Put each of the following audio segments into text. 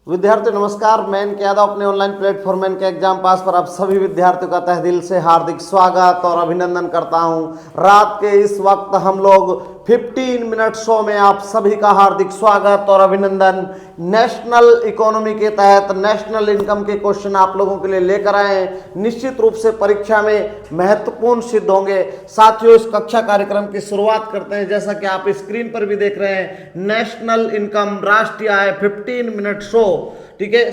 विद्यार्थी नमस्कार। मैं इनके यादव अपने ऑनलाइन प्लेटफॉर्म इनके एग्जाम पास पर आप सभी विद्यार्थियों का तहे दिल से हार्दिक स्वागत और अभिनंदन करता हूं। रात के इस वक्त हम लोग 15 मिनट शो में आप सभी का हार्दिक स्वागत और अभिनंदन। नेशनल इकोनॉमी के तहत नेशनल इनकम के क्वेश्चन आप लोगों के लिए लेकर आए हैं। निश्चित रूप से परीक्षा में महत्वपूर्ण सिद्ध होंगे। साथियों, इस कक्षा कार्यक्रम की शुरुआत करते हैं। जैसा कि आप स्क्रीन पर भी देख रहे हैं, नेशनल इनकम राष्ट्रीय आय 15 मिनट शो, ठीक है,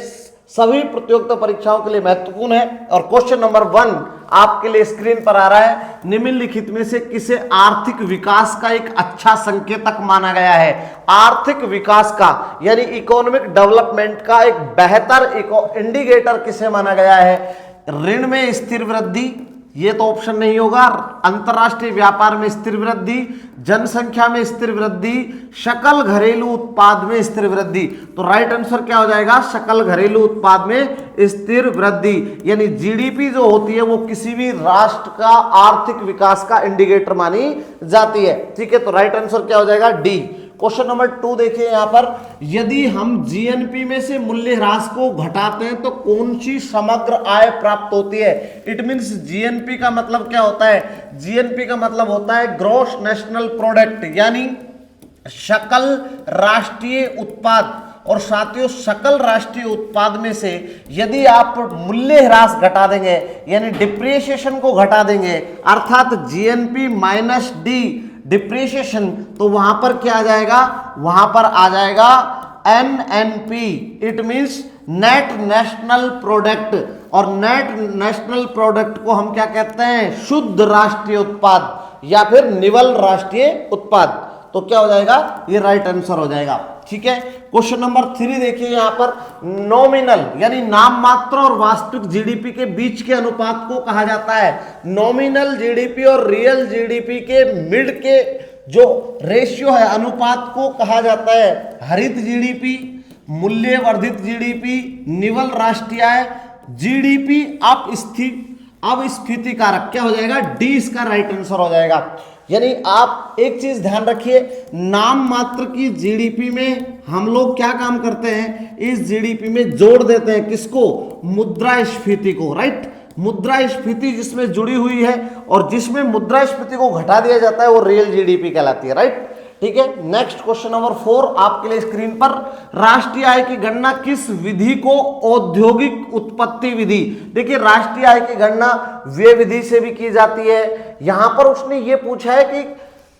सभी प्रतियोगिता परीक्षाओं के लिए महत्वपूर्ण है। और क्वेश्चन नंबर 1 आपके लिए स्क्रीन पर आ रहा है। निम्नलिखित में से किसे आर्थिक विकास का एक अच्छा संकेतक माना गया है? आर्थिक विकास का यानी इकोनॉमिक डेवलपमेंट का एक बेहतर इंडिकेटर किसे माना गया है? ऋण में स्थिर वृद्धि, ये तो ऑप्शन नहीं होगा। अंतरराष्ट्रीय व्यापार में स्थिर वृद्धि, जनसंख्या में स्थिर वृद्धि, सकल घरेलू उत्पाद में स्थिर वृद्धि। तो राइट आंसर क्या हो जाएगा? सकल घरेलू उत्पाद में स्थिर वृद्धि। यानी जीडीपी जो होती है वो किसी भी राष्ट्र का आर्थिक विकास का इंडिकेटर मानी जाती है। ठीक है, तो राइट आंसर क्या हो जाएगा? डी। क्वेश्चन नंबर 2 देखिए यहां पर, यदि हम जीएनपी में से मूल्य ह्रास को घटाते हैं तो कौन सी समग्र आय प्राप्त होती है? इट मींस जीएनपी का मतलब क्या होता है? जीएनपी का मतलब होता है ग्रॉस नेशनल प्रोडक्ट, यानी सकल राष्ट्रीय उत्पाद। और साथियों, सकल राष्ट्रीय उत्पाद में से यदि आप मूल्य ह्रास घटा देंगे यानी डिप्रिसिएशन को घटा देंगे, अर्थात जीएनपी माइनस डी डिप्रिसिएशन, तो वहां पर क्या आ जाएगा? वहां पर आ जाएगा NNP. It means net national product. और नेट नेशनल प्रोडक्ट को हम क्या कहते हैं? शुद्ध राष्ट्रीय उत्पाद या फिर निवल राष्ट्रीय उत्पाद। तो क्या हो जाएगा? ये राइट आंसर हो जाएगा। ठीक है, क्वेश्चन नंबर 3 देखिए यहां पर, नॉमिनल यानी नाम मात्र और वास्तविक जीडीपी के बीच के अनुपात को कहा जाता है। नॉमिनल जीडीपी और रियल जीडीपी के मिड के जो रेशियो है, अनुपात को कहा जाता है हरित जीडीपी, मूल्य वर्धित जीडीपी, निवल राष्ट्रीय आय, जीडीपी अपस्फीति कारक। क्या हो जाएगा? डी इसका राइट आंसर हो जाएगा। यानी आप एक चीज ध्यान रखिए, नाम मात्र की जीडीपी में हम लोग क्या काम करते हैं? इस जीडीपी में जोड़ देते हैं किसको? मुद्रास्फीति को। राइट, मुद्रास्फीति जिसमें जुड़ी हुई है और जिसमें मुद्रास्फीति को घटा दिया जाता है वो रियल जीडीपी कहलाती है। राइट, ठीक है। नेक्स्ट क्वेश्चन नंबर 4 आपके लिए स्क्रीन पर, राष्ट्रीय आय की गणना किस विधि को औद्योगिक उत्पत्ति विधि? देखिए, राष्ट्रीय आय की गणना व्यय विधि से भी की जाती है। यहां पर उसने ये पूछा है कि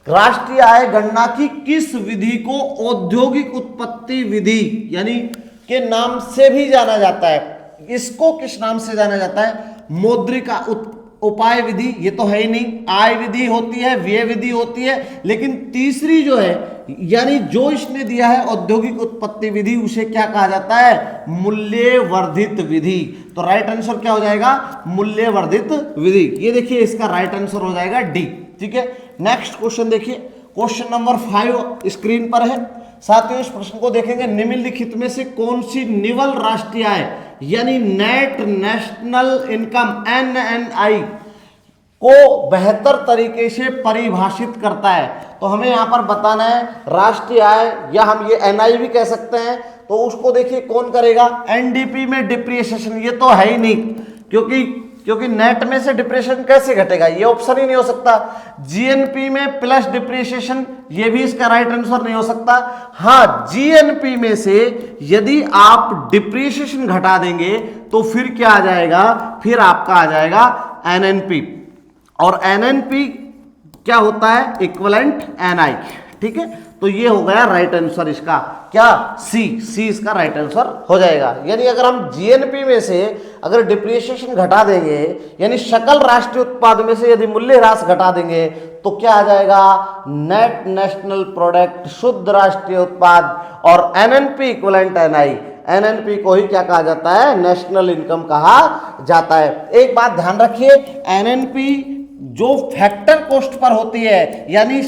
राष्ट्रीय आय गणना की किस विधि को औद्योगिक उत्पत्ति विधि यानी के नाम से भी जाना जाता है। इसको किस नाम से जाना जाता है? मौद्रिक उपाय विधि, ये तो है ही नहीं। आय विधि होती है, व्यय विधि होती है, लेकिन तीसरी जो है यानी जो इसने दिया है औद्योगिक उत्पत्ति विधि, उसे क्या कहा जाता है? मूल्य वर्धित विधि। तो राइट आंसर क्या हो जाएगा? मूल्य वर्धित विधि। ये देखिए, इसका राइट आंसर हो जाएगा डी। ठीक है, नेक्स्ट क्वेश्चन देखिए, क्वेश्चन नंबर 5 स्क्रीन पर है। साथियों, इस प्रश्न को देखेंगे, निम्नलिखित में से कौन सी निवल राष्ट्रीय आय यानी नेट नेशनल इनकम एनएनआई को बेहतर तरीके से परिभाषित करता है? तो हमें यहां पर बताना है राष्ट्रीय आय, या हम ये एनआई भी कह सकते हैं। तो उसको देखिए कौन करेगा? एनडीपी में डिप्रिसिएशन, ये तो है ही नहीं, क्योंकि नेट में से डिप्रिसिएशन कैसे घटेगा? ये ऑप्शन ही नहीं हो सकता। जीएनपी में प्लस डिप्रिसिएशन, ये भी इसका राइट आंसर नहीं हो सकता। हाँ, जीएनपी में से यदि आप डिप्रिसिएशन घटा देंगे तो फिर क्या आ जाएगा? फिर आपका आ जाएगा एनएनपी। और एनएनपी क्या होता है? Equivalent NI. ठीक है, तो ये हो गया राइट आंसर इसका। क्या? सी इसका राइट आंसर हो जाएगा। यानी अगर हम जीएनपी में से अगर डिप्रिसिएशन घटा देंगे यानी सकल राष्ट्रीय उत्पाद में से यदि मूल्य ह्रास घटा देंगे तो क्या आ जाएगा? नेट नेशनल प्रोडक्ट, शुद्ध राष्ट्रीय उत्पाद। और एनएनपी इक्विवेलेंट एनआई, एनएनपी को ही क्या कहा जाता है? नेशनल इनकम कहा जाता है। एक बात ध्यान रखिए, एनएनपी जो फैक्टर कॉस्ट पर होती है यानी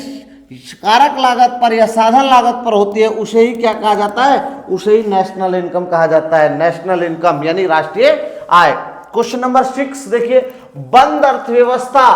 कारक लागत पर या साधन लागत पर होती है, उसे ही क्या कहा जाता है? उसे ही नेशनल इनकम कहा जाता है। नेशनल इनकम यानी राष्ट्रीय आय। क्वेश्चन नंबर 6 देखिए, बंद अर्थव्यवस्था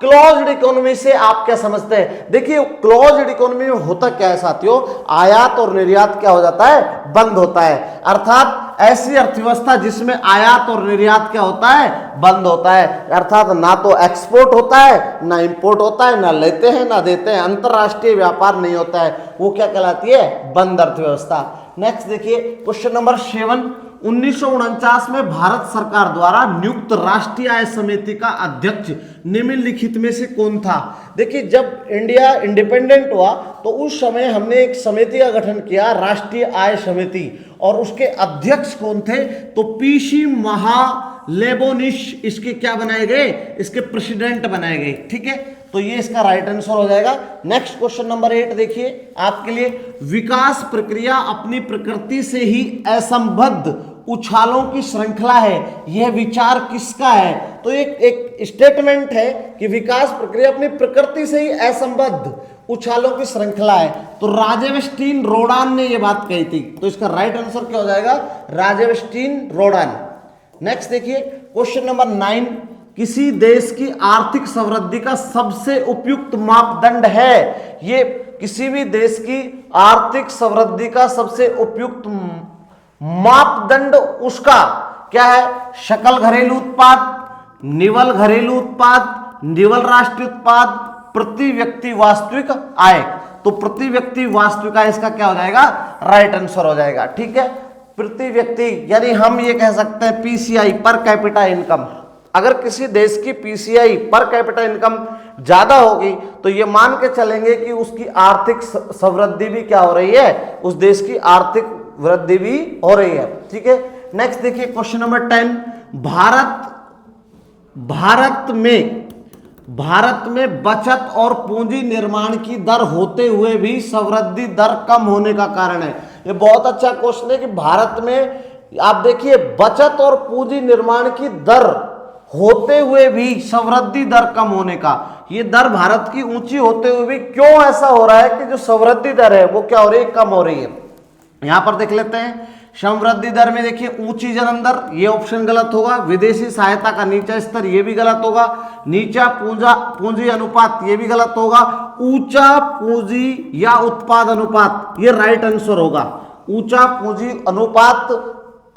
क्लोज्ड इकोनॉमी से आप क्या समझते हैं? देखिए क्लोज्ड इकोनॉमी में होता क्या है साथियों, आयात और निर्यात क्या हो जाता है, बंद होता है। अर्थात ऐसी अर्थव्यवस्था जिसमें आयात और निर्यात क्या होता है, बंद होता है। अर्थात ना तो एक्सपोर्ट होता है ना इंपोर्ट होता है, ना लेते हैं ना देते हैं, अंतरराष्ट्रीय व्यापार नहीं होता है, वो क्या कहलाती है, बंद अर्थव्यवस्था। नेक्स्ट देखिए क्वेश्चन नंबर 7, 1949 में भारत सरकार द्वारा नियुक्त राष्ट्रीय आय समिति का अध्यक्ष निम्नलिखित में से कौन था? देखिए जब इंडिया इंडिपेंडेंट हुआ तो उस समय हमने एक समिति का गठन किया, राष्ट्रीय आय समिति, और उसके अध्यक्ष कौन थे? तो पीसी महालेबोनिश इसके क्या बनाए गए, इसके प्रेसिडेंट बनाए गए। ठीक है, तो ये इसका राइट आंसर हो जाएगा। नेक्स्ट क्वेश्चन नंबर 8 देखिए आपके लिए, विकास प्रक्रिया अपनी प्रकृति से ही असंबद्ध उछालों की श्रृंखला है, यह विचार किसका है? तो एक स्टेटमेंट है कि विकास प्रक्रिया अपनी प्रकृति से ही असंबद्ध उछालों की श्रृंखला है, तो राजेवस्टीन रोडान ने यह बात कही थी, तो इसका राइट आंसर क्या हो जाएगा, राजेवस्टीन रोडान। नेक्स्ट देखिए क्वेश्चन नंबर 9, किसी देश की आर्थिक समृद्धि का सबसे उपयुक्त मापदंड है, ये किसी भी देश की आर्थिक समृद्धि का सबसे उपयुक्त मापदंड उसका क्या है? सकल घरेलू उत्पाद, निवल घरेलू उत्पाद, निवल राष्ट्रीय उत्पाद, प्रति व्यक्ति वास्तविक आय। तो प्रति व्यक्ति वास्तविक आय इसका क्या हो जाएगा, राइट आंसर हो जाएगा। ठीक है, प्रति व्यक्ति यानी हम ये कह सकते हैं पीसीआई, पर कैपिटा इनकम। अगर किसी देश की पीसीआई पर कैपिटा इनकम ज्यादा होगी तो ये मान के चलेंगे कि उसकी आर्थिक समृद्धि भी क्या हो रही है, उस देश की आर्थिक वृद्धि भी हो रही है। ठीक है, नेक्स्ट देखिए क्वेश्चन नंबर 10, भारत में बचत और पूंजी निर्माण की दर होते हुए भी समृद्धि दर कम होने का कारण है। ये बहुत अच्छा क्वेश्चन है कि भारत में आप देखिए बचत और पूंजी निर्माण की दर होते हुए भी समृद्धि दर कम होने का, ये दर भारत की ऊंची होते हुए भी क्यों ऐसा हो रहा है कि जो समृद्धि दर है वो क्या हो रही है, कम हो रही है। यहां पर देख लेते हैं, समृद्धि दर में देखिए ऊंची जन्म दर, ये ऑप्शन गलत होगा। विदेशी सहायता का नीचा स्तर, ये भी गलत होगा। नीचा पूंजी अनुपात, ये भी गलत होगा। ऊंचा पूंजी या उत्पाद अनुपात, ये राइट आंसर होगा। ऊंचा पूंजी अनुपात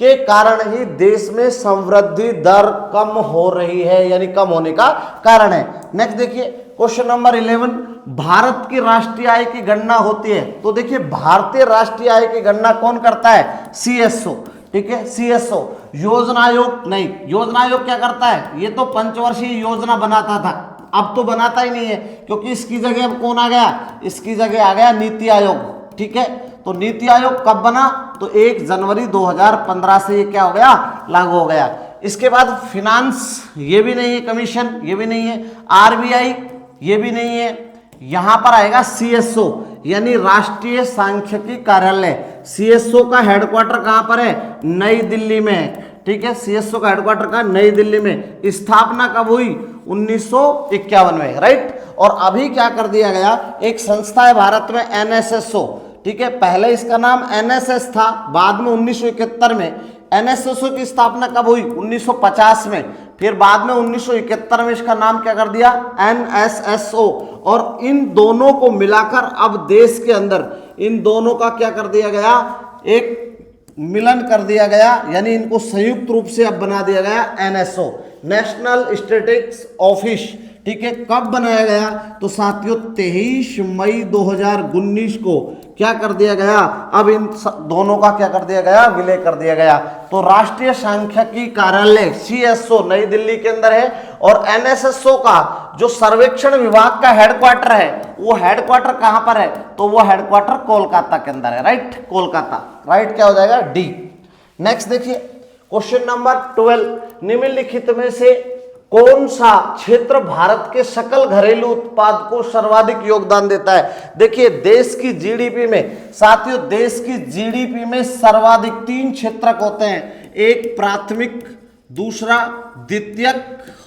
के कारण ही देश में समृद्धि दर कम हो रही है, यानी कम होने का कारण है। नेक्स्ट देखिए क्वेश्चन नंबर 11, भारत की राष्ट्रीय आय की गणना होती है, तो देखिए भारतीय राष्ट्रीय आय की गणना कौन करता है, सीएसओ। ठीक है, सीएसओ, योजना आयोग नहीं। योजना आयोग क्या करता है, ये तो पंचवर्षीय योजना बनाता था, अब तो बनाता ही नहीं है, क्योंकि इसकी जगह अब कौन आ गया, इसकी जगह आ गया नीति आयोग। ठीक है, तो नीति आयोग कब बना, तो 1 जनवरी 2015 से ये क्या हो गया, लागू हो गया। इसके बाद फिनांस, ये भी नहीं है, कमीशन ये भी नहीं है, आरबीआई ये भी नहीं है। यहां पर आएगा सीएसओ यानी राष्ट्रीय सांख्यिकी कार्यालय। सीएसओ का हेडक्वार्टर कहां पर है, नई दिल्ली में। ठीक है, सीएसओ का हेडक्वार्टर कहां, नई दिल्ली में। स्थापना कब हुई, 1951 में, राइट। और अभी क्या कर दिया गया, एक संस्था है भारत में एनएसएसओ। ठीक है, पहले इसका नाम एनएसएस था, बाद में 1971 में। एनएसएसओ की स्थापना कब हुई, 1950 में। फिर बाद में 1971 में इसका नाम क्या कर दिया, एनएसएसओ। और इन दोनों को मिलाकर अब देश के अंदर इन दोनों का क्या कर दिया गया, एक मिलन कर दिया गया, यानी इनको संयुक्त रूप से अब बना दिया गया एनएसओ, नेशनल स्टैटिस्टिक्स ऑफिस। ठीक है, कब बनाया गया, तो साथियों 23 मई 2019 को क्या कर दिया गया, अब इन दोनों का क्या कर दिया गया, विलय कर दिया गया। तो राष्ट्रीय सांख्यिकी कार्यालय सीएसओ नई दिल्ली के अंदर है, और एनएसएसओ का जो सर्वेक्षण विभाग का हेडक्वार्टर है, वो हेडक्वार्टर कहां पर है, तो वो हेडक्वार्टर कोलकाता के अंदर है, राइट, कोलकाता। राइट क्या हो जाएगा, डी। नेक्स्ट देखिए क्वेश्चन नंबर 12, निम्नलिखित में से कौन सा क्षेत्र भारत के सकल घरेलू उत्पाद को सर्वाधिक योगदान देता है। देखिए देश की जीडीपी में, साथियों देश की जीडीपी में सर्वाधिक 3 क्षेत्रक होते हैं, एक प्राथमिक, दूसरा द्वितीयक,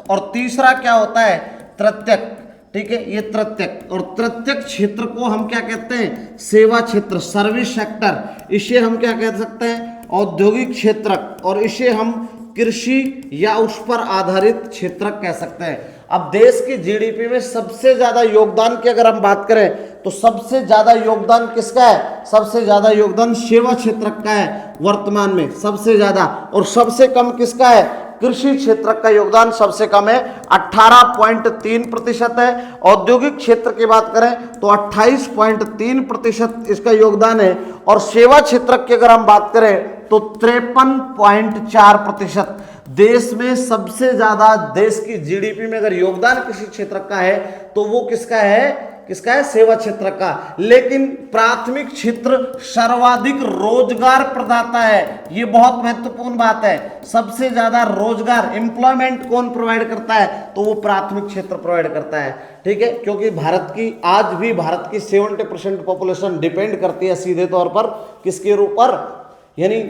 और तीसरा क्या होता है, तृतीयक। ठीक है, ये तृतीयक, और तृतीयक क्षेत्र को हम क्या कहते हैं, सेवा क्षेत्र, सर्विस सेक्टर। इसे हम क्या कह सकते हैं, औद्योगिक क्षेत्रक, और इसे हम कृषि या उस पर आधारित क्षेत्र कह सकते हैं। अब देश की जीडीपी में सबसे ज्यादा योगदान की अगर हम बात करें तो सबसे ज्यादा योगदान किसका है? सबसे ज्यादा योगदान सेवा क्षेत्र का है वर्तमान में सबसे ज्यादा, और सबसे कम किसका है? कृषि क्षेत्र का योगदान सबसे कम है 18.3% है। औद्योगिक क्षेत्र की बात करें तो 28.3% इसका योगदान है, और सेवा क्षेत्र की अगर हम बात करें तो 53.4%। देश में सबसे ज्यादा देश की जीडीपी में अगर योगदान किसी क्षेत्र का है तो वो किसका है? किसका है? सेवा क्षेत्र का। लेकिन प्राथमिक क्षेत्र सर्वाधिक रोजगार प्रदाता है, ये बहुत महत्वपूर्ण बात है। सबसे ज्यादा रोजगार एम्प्लॉयमेंट कौन प्रोवाइड करता है? तो वो प्राथमिक क्षेत्र प्रोवाइड करता है, ठीक है। क्योंकि भारत की आज भी भारत की 70% पॉपुलेशन डिपेंड करती है सीधे तौर पर किसके ऊपर? यानी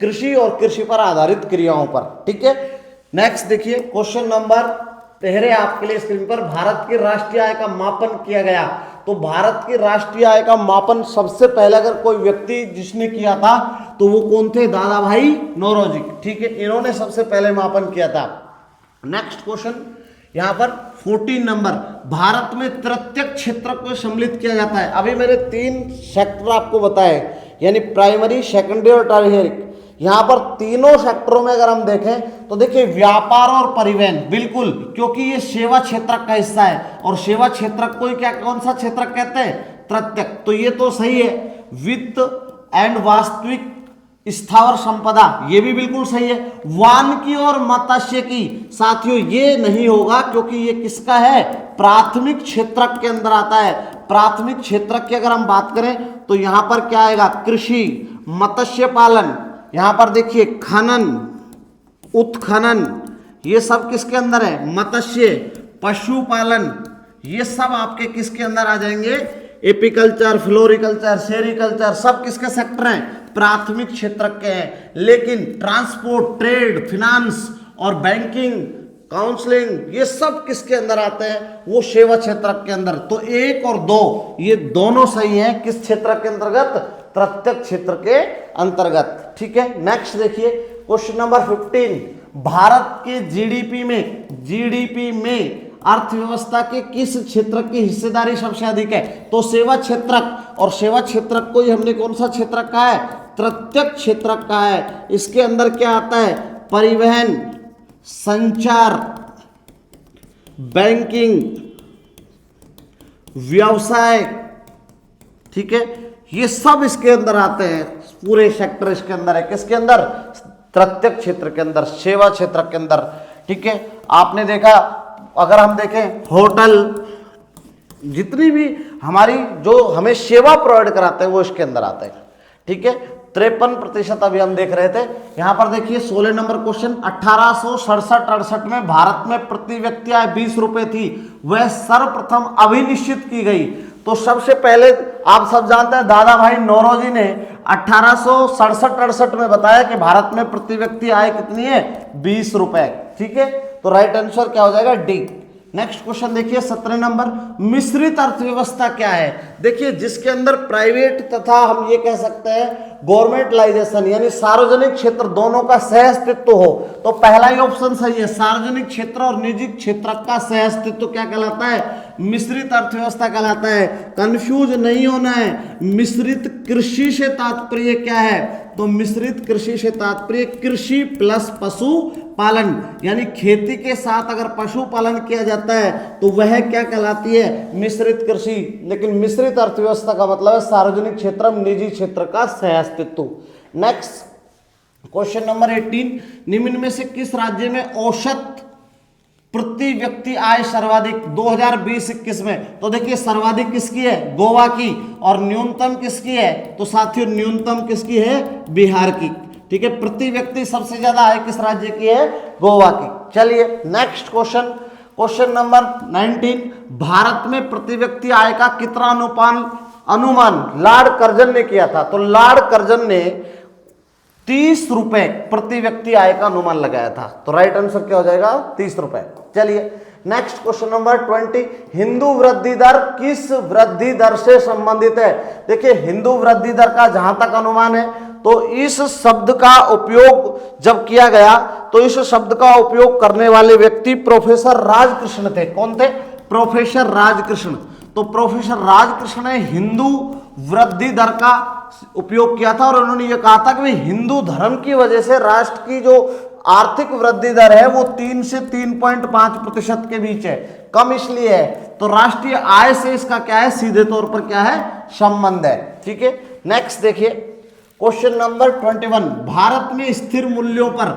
कृषि और कृषि पर आधारित क्रियाओं पर, ठीक है। नेक्स्ट देखिए क्वेश्चन नंबर 13 आपके लिए स्क्रीन पर। भारत की राष्ट्रीय आय का मापन किया गया, तो भारत की राष्ट्रीय आय का मापन सबसे पहले अगर कोई व्यक्ति जिसने किया था तो वो कौन थे? दादा भाई नौरोजी, ठीक है, इन्होंने सबसे पहले मापन किया था। नेक्स्ट क्वेश्चन यहां पर 14 नंबर, भारत में तृतीयक क्षेत्र को सम्मिलित किया जाता है। अभी मैंने 3 सेक्टर आपको बताए, यानी प्राइमरी, सेकेंडरी और टर्शियरी। यहां पर तीनों सेक्टरों में अगर हम देखें तो देखिए व्यापार और परिवहन, बिल्कुल, क्योंकि ये सेवा क्षेत्र का हिस्सा है, और सेवा क्षेत्र को क्या कौन सा क्षेत्र कहते हैं? तृतीयक, तो ये तो सही है। वित्त एंड वास्तविक स्थावर संपदा, ये भी बिल्कुल सही है। वानिकी और मत्स्य की, साथियों ये नहीं होगा क्योंकि ये किसका है? प्राथमिक क्षेत्र के अंदर आता है। प्राथमिक क्षेत्र की अगर हम बात करें तो यहां पर क्या आएगा? कृषि, मत्स्य पालन, यहां पर देखिए खनन, उत्खनन, ये सब किसके अंदर है? मत्स्य, पशुपालन, ये सब आपके किसके अंदर आ जाएंगे? एपीकल्चर, फ्लोरिकल्चर, सेरिकल्चर, सब किसके सेक्टर हैं? प्राथमिक क्षेत्र के हैं। लेकिन ट्रांसपोर्ट, ट्रेड, फिनांस और बैंकिंग, काउंसलिंग, ये सब किसके अंदर आते हैं? वो सेवा क्षेत्र के अंदर। तो 1 और 2 ये दोनों सही हैं किस क्षेत्र के अंतर्गत? तृतीयक क्षेत्र के अंतर्गत, ठीक है। नेक्स्ट देखिए क्वेश्चन नंबर 15, भारत के जीडीपी में अर्थव्यवस्था के किस क्षेत्र की हिस्सेदारी सबसे अधिक है? तो सेवा क्षेत्रक, और सेवा क्षेत्रक को ही हमने कौन सा क्षेत्र कहा है? तृतीयक क्षेत्र का है। इसके अंदर क्या आता है? परिवहन, संचार, बैंकिंग, व्यवसाय, ठीक है, ये सब इसके अंदर आते हैं। पूरे सेक्टर इसके अंदर है, किसके अंदर? तृतीयक क्षेत्र के अंदर, सेवा क्षेत्र के अंदर, ठीक है। आपने देखा, अगर हम देखें होटल, जितनी भी हमारी जो हमें सेवा प्रोवाइड कराते हैं वो इसके अंदर आते हैं, ठीक है। 53% अभी हम देख रहे थे। यहां पर देखिए 16 नंबर क्वेश्चन, 1867-68 में भारत में प्रति व्यक्ति आय 20 रुपए थी, वह सर्वप्रथम अभिनिश्चित की गई। तो सबसे पहले आप सब जानते हैं दादा भाई नौरोजी ने 1867-68 में बताया कि भारत में प्रति व्यक्ति आय कितनी है? 20 रुपए, ठीक है। तो राइट आंसर क्या हो जाएगा? डी। नेक्स्ट क्वेश्चन देखिए 17 नंबर, मिश्रित अर्थव्यवस्था क्या है? देखिए जिसके अंदर प्राइवेट तथा हम ये कह सकते हैं गवर्नमेंटलाइजेशन, यानी सार्वजनिक क्षेत्र दोनों का सह अस्तित्व हो। तो पहला ही ऑप्शन सही है, सार्वजनिक क्षेत्र और निजी क्षेत्र का सह अस्तित्व क्या कहलाता है? मिश्रित अर्थव्यवस्था कहलाता है। कंफ्यूज नहीं होना है, मिश्रित कृषि से तात्पर्य क्या है? तो मिश्रित कृषि से तात्पर्य कृषि प्लस पशु पालन, यानी खेती के साथ अगर पशुपालन किया जाता है तो वह क्या कहलाती है? मिश्रित कृषि। लेकिन मिश्रित अर्थव्यवस्था का मतलब है सार्वजनिक क्षेत्र निजी क्षेत्र का सह अस्तित्व। नेक्स्ट क्वेश्चन नंबर 18, निम्न में से किस राज्य में औसत प्रति व्यक्ति आय सर्वाधिक 2020-21 में? तो देखिए सर्वाधिक किसकी है? गोवा की। और न्यूनतम किसकी है? तो साथियों न्यूनतम किसकी है? बिहार की, ठीक है। प्रति व्यक्ति सबसे ज्यादा आय किस राज्य की है? गोवा की। चलिए next question, question number 19, Bharat में प्रति व्यक्ति आय का कितना अनुमान लॉर्ड कर्जन ने किया था? तो लॉर्ड कर्जन ने 30 रुपए प्रति व्यक्ति आय का अनुमान लगाया था। तो राइट आंसर क्या हो जाएगा? 30 रुपए। चलिए नेक्स्ट क्वेश्चन नंबर 20, हिंदू वृद्धि दर किस वृद्धि दर से संबंधित है? देखिए हिंदू वृद्धि दर का जहां तक अनुमान है तो इस शब्द का उपयोग जब किया गया तो इस शब्द का उपयोग करने वाले व्यक्ति प्रोफेसर राजकृष्ण थे। कौन थे? प्रोफेसर राजकृष्ण। तो प्रोफेसर राजकृष्ण ने हिंदू वृद्धि दर का उपयोग किया था और उन्होंने ये कहा था कि हिंदू धर्म की वजह से राष्ट्र की जो आर्थिक वृद्धि दर है वो 3 से 3.5% के बीच है, कम इसलिए है। तो राष्ट्रीय आय से इसका क्या है, सीधे तौर पर क्या है, संबंध है। ठीक है, नेक्स्ट देखिए क्वेश्चन नंबर 21। भारत में स्थिर मूल्यों पर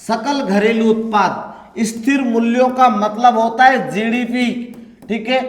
सकल घरेलू उत्पाद, स्थिर मूल्यों का मतलब होता है जीडीपी। ठीक है,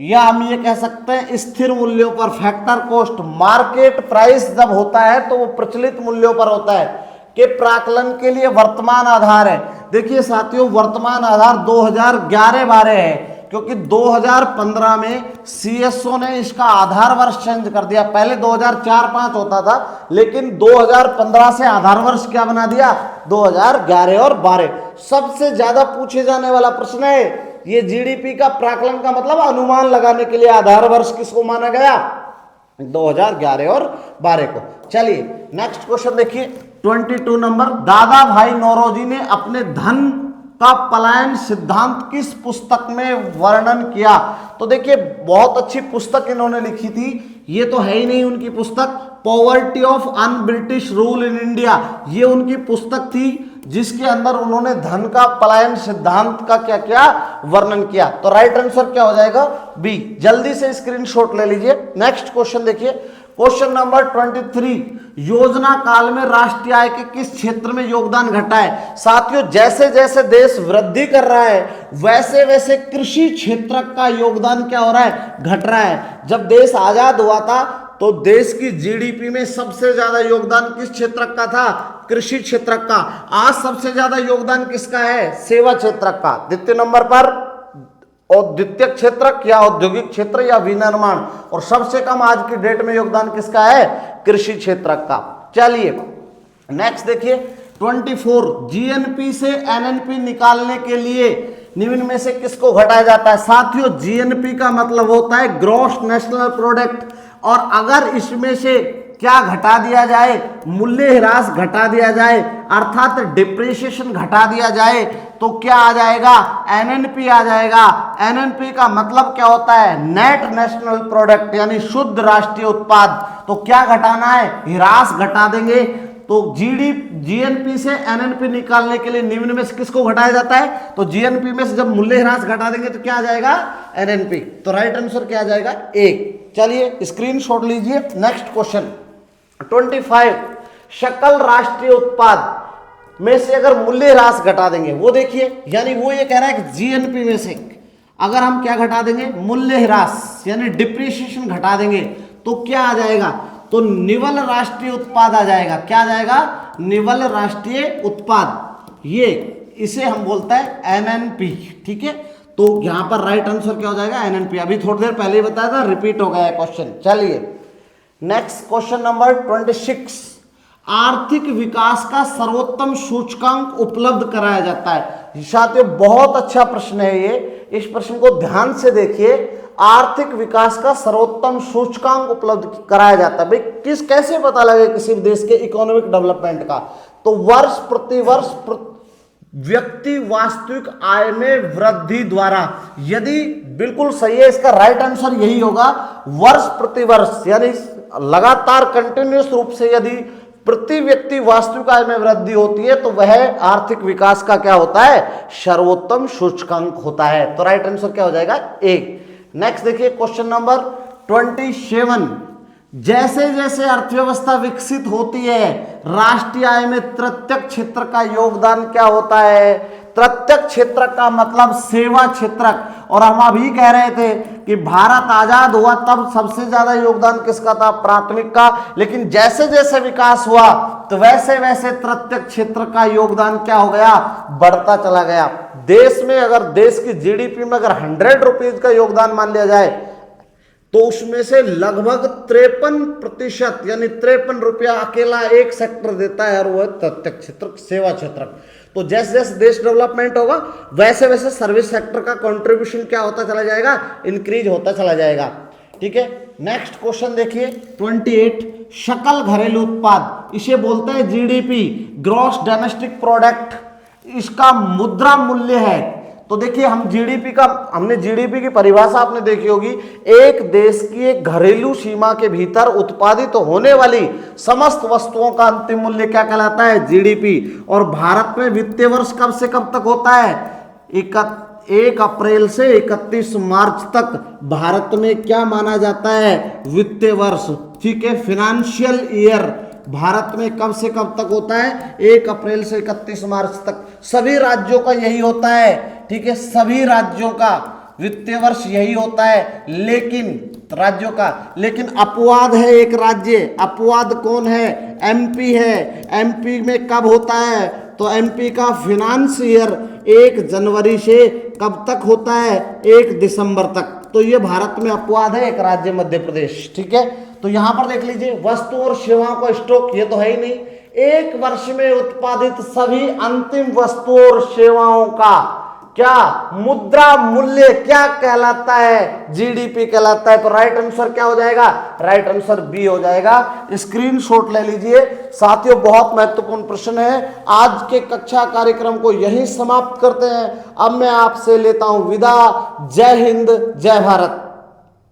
या हम ये कह सकते हैं स्थिर मूल्यों पर फैक्टर कॉस्ट, मार्केट प्राइस जब होता है तो वो प्रचलित मूल्यों पर होता है के प्राकलन के लिए वर्तमान आधार है। देखिए साथियों, वर्तमान आधार 2011-12 है, क्योंकि 2015 में सीएसओ ने इसका आधार वर्ष चेंज कर दिया। पहले 2004-5 होता था, लेकिन 2015 से आधार वर्ष क्या बना दिया, 2011 और 12। सबसे ज्यादा पूछे जाने वाला प्रश्न है ये, जीडीपी का प्राकलन का मतलब अनुमान लगाने के लिए आधार वर्ष किसको माना गया, 2011 और 12 को। चलिए नेक्स्ट क्वेश्चन देखिए 22 नंबर। दादा भाई नौरोजी ने अपने धन का पलायन सिद्धांत किस पुस्तक में वर्णन किया? तो देखिए बहुत अच्छी पुस्तक इन्होंने लिखी थी, ये तो है ही नहीं उनकी पुस्तक, poverty of un British rule in India, ये उनकी पुस्तक थी जिसके अंदर उन्होंने धन का पलायन सिद्धांत का क्या क्या वर्णन किया। तो राइट आंसर क्या हो जाएगा, बी। जल्दी से स्क्रीनशॉट ले लीजिए। नेक्स्ट क्वेश्चन देखिए क्वेश्चन नंबर 23। योजना काल में राष्ट्रीय आय के किस क्षेत्र में योगदान घटा है? साथियों जैसे जैसे देश वृद्धि कर रहा है वैसे वैसे कृषि क्षेत्र का योगदान क्या हो रहा है, घट रहा है। जब देश आजाद हुआ था तो देश की जीडीपी में सबसे ज्यादा योगदान किस क्षेत्र का था, कृषि क्षेत्र का। आज सबसे ज्यादा योगदान किसका है, सेवा क्षेत्र का। द्वितीय नंबर पर औद्योगिक क्षेत्र या औद्योगिक क्षेत्र या विनिर्माण, और सबसे कम आज की डेट में योगदान किसका है, कृषि क्षेत्र का। चलिए नेक्स्ट देखिए 24। जीएनपी से एनएनपी निकालने के लिए निम्न में से किसको घटाया जाता है? साथियों जीएनपी का मतलब होता है ग्रॉस नेशनल प्रोडक्ट, और अगर इसमें से क्या घटा दिया जाए, मूल्यह्रास घटा दिया जाए, अर्थात डिप्रिसिएशन घटा दिया जाए, तो क्या आ जाएगा, एनएनपी आ जाएगा। एनएनपी का मतलब क्या होता है, नेट नेशनल प्रोडक्ट, यानी शुद्ध राष्ट्रीय उत्पाद। तो क्या घटाना है, ह्रास घटा देंगे। तो जीएनपी से एनएनपी निकालने के लिए निम्न में से किसको घटाया जाता है? तो जीएनपी में से जब मूल्यह्रास घटा देंगे तो क्या आ जाएगा, एनएनपी। तो राइट आंसर क्या आ जाएगा, 1। चलिए स्क्रीनशॉट लीजिए। Next question 25। सकल राष्ट्रीय उत्पाद में से अगर मूल्यह्रास घटा देंगे, वो देखिए, यानी वो ये कह रहा है कि जीएनपी में से अगर हम क्या घटा देंगे, मूल्यह्रास यानी डिप्रिसिएशन घटा देंगे, तो क्या आ जाएगा, तो निवल राष्ट्रीय उत्पाद आ जाएगा। क्या आ जाएगा, निवल राष्ट्रीय उत्पाद, ये इसे हम बोलते हैं एनएनपी। ठीक है, तो यहां पर राइट आंसर क्या हो जाएगा, एनएनपी। अभी थोड़ी देर पहले ही बताया था, रिपीट हो गया है क्वेश्चन। चलिए नेक्स्ट क्वेश्चन नंबर 26। आर्थिक विकास का सर्वोत्तम सूचकांक उपलब्ध कराया जाता है। साथियों बहुत अच्छा प्रश्न है ये, इस प्रश्न को ध्यान से देखिए। आर्थिक विकास का सर्वोत्तम सूचकांक उपलब्ध कराया जाता है। भाई कैसे पता लगे किसी देश के इकोनॉमिक डेवलपमेंट का? तो वर्ष प्रतिवर्ष व्यक्ति वास्तविक आय में वृद्धि द्वारा। यदि बिल्कुल सही है, इसका राइट आंसर यही होगा, वर्ष प्रतिवर्ष, यानी लगातार कंटिन्यूस रूप से यदि प्रति व्यक्ति वास्तविक आय में वृद्धि होती है तो वह आर्थिक विकास का क्या होता है, सर्वोत्तम सूचकांक होता है। तो राइट आंसर क्या हो जाएगा, 1। नेक्स्ट देखिए क्वेश्चन नंबर 27। जैसे जैसे अर्थव्यवस्था विकसित होती है राष्ट्रीय आय में तृतीयक क्षेत्र का योगदान क्या होता है? तृतीयक क्षेत्र का मतलब सेवा क्षेत्र। और हम अभी कह रहे थे कि भारत आजाद हुआ तब सबसे ज्यादा योगदान किसका था, प्राथमिक का। लेकिन जैसे जैसे विकास हुआ तो वैसे वैसे तृतीयक क्षेत्र का योगदान क्या हो गया, बढ़ता चला गया। देश में अगर देश की जीडीपी में अगर 100 रुपीज का योगदान मान लिया जाए तो उसमें से लगभग 53% यानी 53 रुपया अकेला एक सेक्टर देता है, और वो है तृतीयक क्षेत्र, सेवा क्षेत्र। तो जैसे जैसे देश डेवलपमेंट होगा वैसे वैसे सर्विस सेक्टर का कंट्रीब्यूशन क्या होता चला जाएगा, इंक्रीज होता चला जाएगा। ठीक है, नेक्स्ट क्वेश्चन देखिए 28। सकल घरेलू उत्पाद, इसे बोलते हैं जीडीपी, ग्रॉस डोमेस्टिक प्रोडक्ट। इसका मुद्रा मूल्य है। तो देखिए हम जीडीपी का, हमने जीडीपी की परिभाषा आपने देखी होगी, एक देश की एक घरेलू सीमा के भीतर उत्पादित होने वाली समस्त वस्तुओं का अंतिम मूल्य क्या कहलाता है, जीडीपी। और भारत में वित्तीय वर्ष कब से कब तक होता है, 1 अप्रैल से 31 मार्च तक भारत में क्या माना जाता है, वित्तीय वर्ष। ठीक है, फाइनेंशियल ईयर भारत में कब से कब तक होता है, 1 अप्रैल से 31 मार्च तक। सभी राज्यों का यही होता है। ठीक है, सभी राज्यों का वित्तीय वर्ष यही होता है, लेकिन राज्यों का, लेकिन अपवाद है एक राज्य। अपवाद कौन है, एमपी है। एमपी में कब होता है, तो एमपी का फाइनेंस ईयर 1 जनवरी से कब तक होता है, 1 दिसंबर तक। तो ये भारत में अपवाद है, एक राज्य मध्य प्रदेश। ठीक है, तो यहां पर देख लीजिए वस्तु और सेवाओं का स्टॉक, ये तो है ही नहीं। एक वर्ष में उत्पादित सभी अंतिम वस्तु और सेवाओं का क्या मुद्रा मूल्य क्या कहलाता है, जीडीपी कहलाता है। तो राइट आंसर क्या हो जाएगा, राइट आंसर बी हो जाएगा। स्क्रीनशॉट ले लीजिए साथियों, बहुत महत्वपूर्ण प्रश्न है। आज के कक्षा कार्यक्रम को यहीं समाप्त करते हैं। अब मैं आपसे लेता हूं विदा। जय हिंद, जय भारत।